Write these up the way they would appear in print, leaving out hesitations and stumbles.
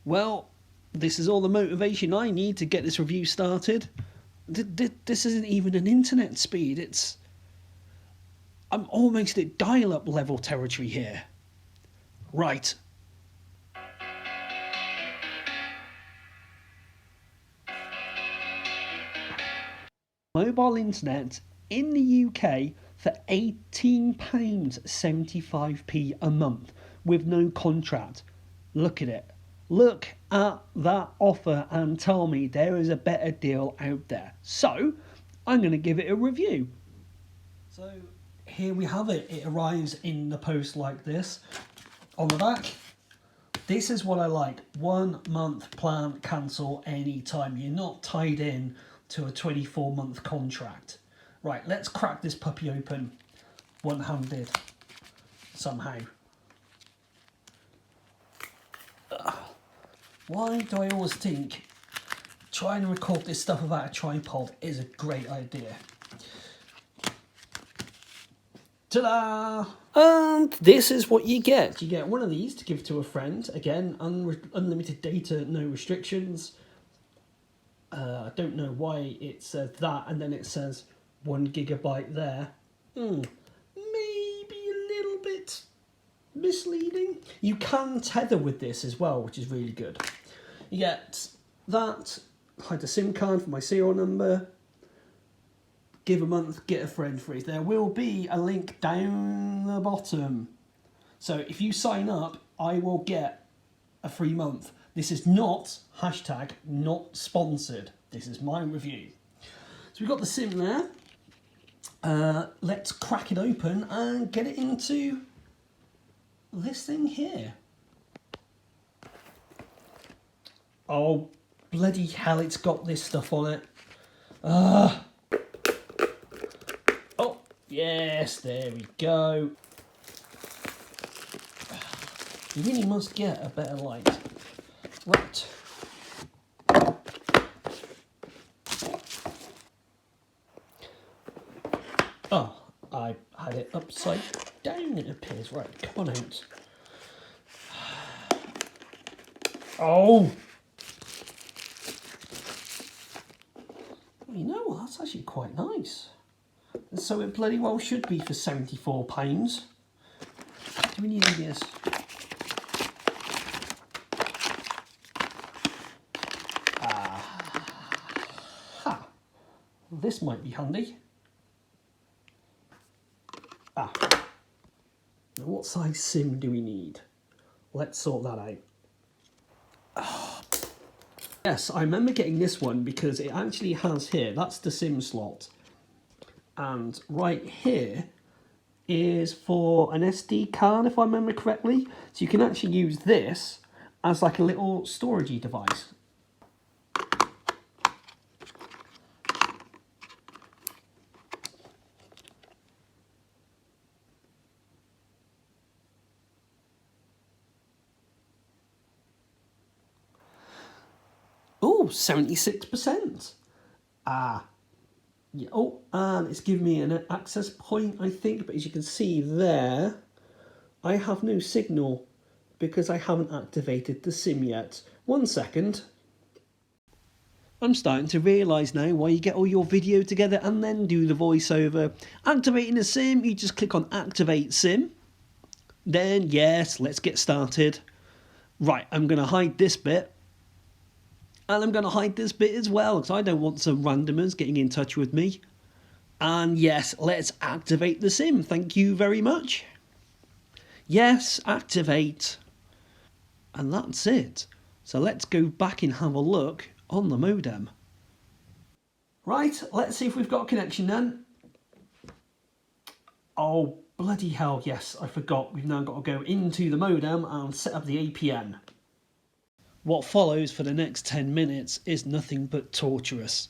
Well, this is all the motivation I need to get this review started. This isn't even an internet speed, I'm almost at dial-up level territory here. Right. Mobile internet in the UK for £18.75p a month with no contract. Look at it. Look at that offer and tell me there is a better deal out there. So, I'm going to give it a review. So, here we have it. It arrives in the post like this. On the back, this is what I like. 1 month plan, cancel anytime. You're not tied in to a 24-month contract. Right, let's crack this puppy open one-handed somehow. Why do I always think trying to record this stuff without a tripod is a great idea? Ta-da! And this is what you get. You get one of these to give to a friend. Again, unlimited data, no restrictions. I don't know why it says that, and then it says 1 GB there. Maybe a little bit misleading. You can tether with this as well, which is really good. You get that, hide a SIM card for my serial number, give a month, get a friend free. There will be a link down the bottom. So if you sign up, I will get a free month. This is not, hashtag, not sponsored. This is my review. So we've got the SIM there. Let's crack it open and get it into this thing here. Oh, bloody hell, it's got this stuff on it. Oh, yes, there we go. You really must get a better light. Right. Oh, I had it upside down, it appears. Right, come on out. Oh! You know what, that's actually quite nice. And so it bloody well should be for £74. Do we need this? This might be handy. Now what size SIM do we need? Let's sort that out. Yes, I remember getting this one because it actually has here, that's the SIM slot. And right here is for an SD card, if I remember correctly. So you can actually use this as like a little storagey device. Oh, 76%. Yeah, oh, and it's giving me an access point, I think. But as you can see there, I have no signal because I haven't activated the SIM yet. 1 second. I'm starting to realise now why you get all your video together and then do the voiceover. Activating a SIM, you just click on Activate SIM. Then, yes, let's get started. Right, I'm going to hide this bit. And I'm going to hide this bit as well, because I don't want some randomers getting in touch with me. And yes, let's activate the SIM. Thank you very much. Yes, activate. And that's it. So let's go back and have a look on the modem. Right, let's see if we've got a connection then. Oh, bloody hell, yes, I forgot. We've now got to go into the modem and set up the APN. What follows for the next 10 minutes is nothing but torturous.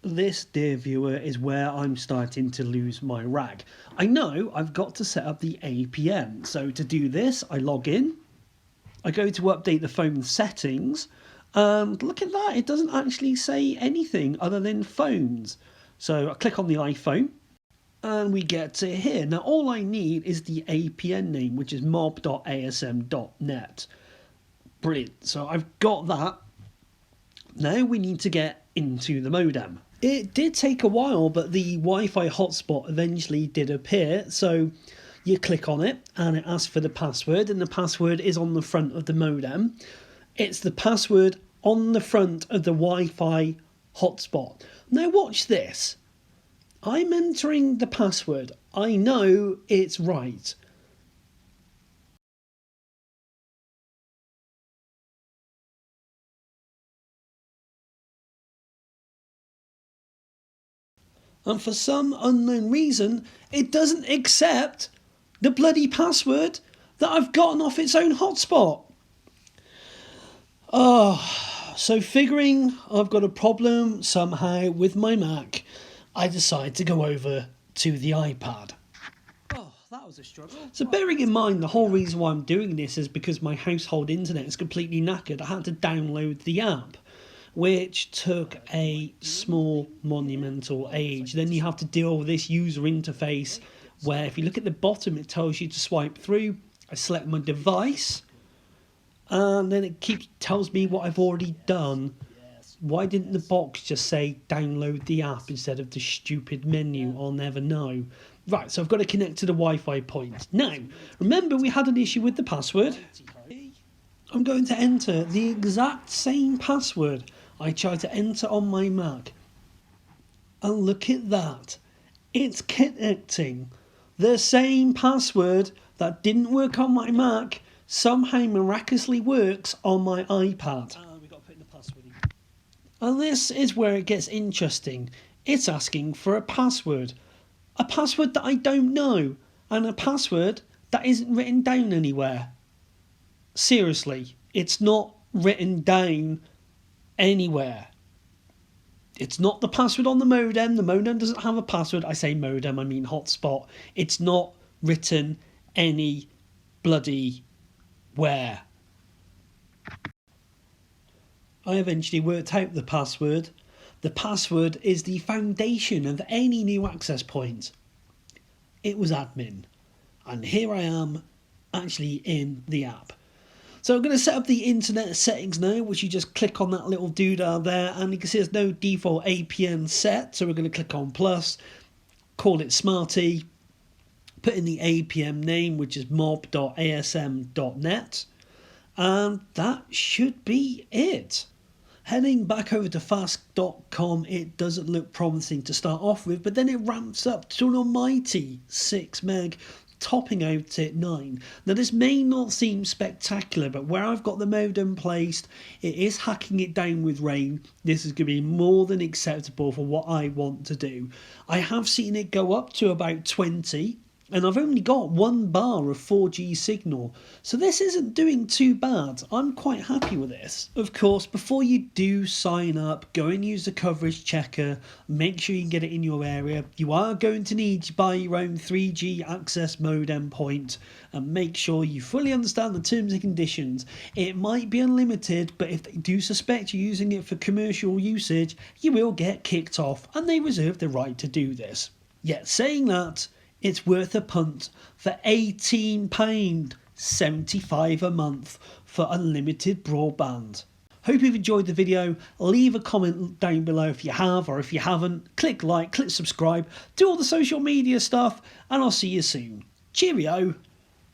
This, dear viewer, is where I'm starting to lose my rag. I know I've got to set up the APN. So to do this, I log in. I go to update the phone settings. And look at that, it doesn't actually say anything other than phones. So I click on the iPhone. And we get to here. Now all I need is the APN name, which is mob.asm.net. Brilliant. So I've got that. Now we need to get into the modem. It did take a while, but the Wi-Fi hotspot eventually did appear. So you click on it and it asks for the password, and the password is on the front of the modem. It's the password on the front of the Wi-Fi hotspot. Now watch this. I'm entering the password. I know it's right. And for some unknown reason, it doesn't accept the bloody password that I've gotten off its own hotspot. So figuring I've got a problem somehow with my Mac, I decide to go over to the iPad. That was a struggle. So bearing in mind the whole reason why I'm doing this is because my household internet is completely knackered, I had to download the app, which took a small monumental age. Then you have to deal with this user interface where if you look at the bottom it tells you to swipe through. I select my device and then it tells me what I've already done. Why didn't the box just say download the app instead of the stupid menu? I'll never know. Right, so I've got to connect to the Wi-Fi point. Now, remember we had an issue with the password. I'm going to enter the exact same password I tried to enter on my Mac. And look at that. It's connecting. The same password that didn't work on my Mac somehow miraculously works on my iPad. We've got to put in the password in. And this is where it gets interesting. It's asking for a password. A password that I don't know. And a password that isn't written down anywhere. Seriously, it's not written down anywhere. It's not the password on the modem. The modem doesn't have a password. I say modem, I mean hotspot. It's not written any bloody where. I eventually worked out the password. The password is the foundation of any new access point. It was admin. And here I am actually in the app. So I'm going to set up the internet settings now, which you just click on that little doodah there, and you can see there's no default APN set, so we're going to click on plus, call it Smarty, put in the APN name, which is mob.asm.net, and that should be it. Heading back over to fast.com, it doesn't look promising to start off with, but then it ramps up to an almighty 6 meg, topping out at 9. Now this may not seem spectacular, but where I've got the modem placed, it is hacking it down with rain. This is going to be more than acceptable for what I want to do. I have seen it go up to about 20, and I've only got 1 bar of 4G signal, so this isn't doing too bad. I'm quite happy with this. Of course, before you do sign up, go and use the coverage checker, make sure you get it in your area. You are going to need to buy your own 3G access modem point, and make sure you fully understand the terms and conditions. It might be unlimited, but if they do suspect you're using it for commercial usage, you will get kicked off, and they reserve the right to do this. Yet saying that, it's worth a punt for £18.75 a month for unlimited broadband. Hope you've enjoyed the video. Leave a comment down below if you have, or if you haven't. Click like, click subscribe, do all the social media stuff, and I'll see you soon. Cheerio.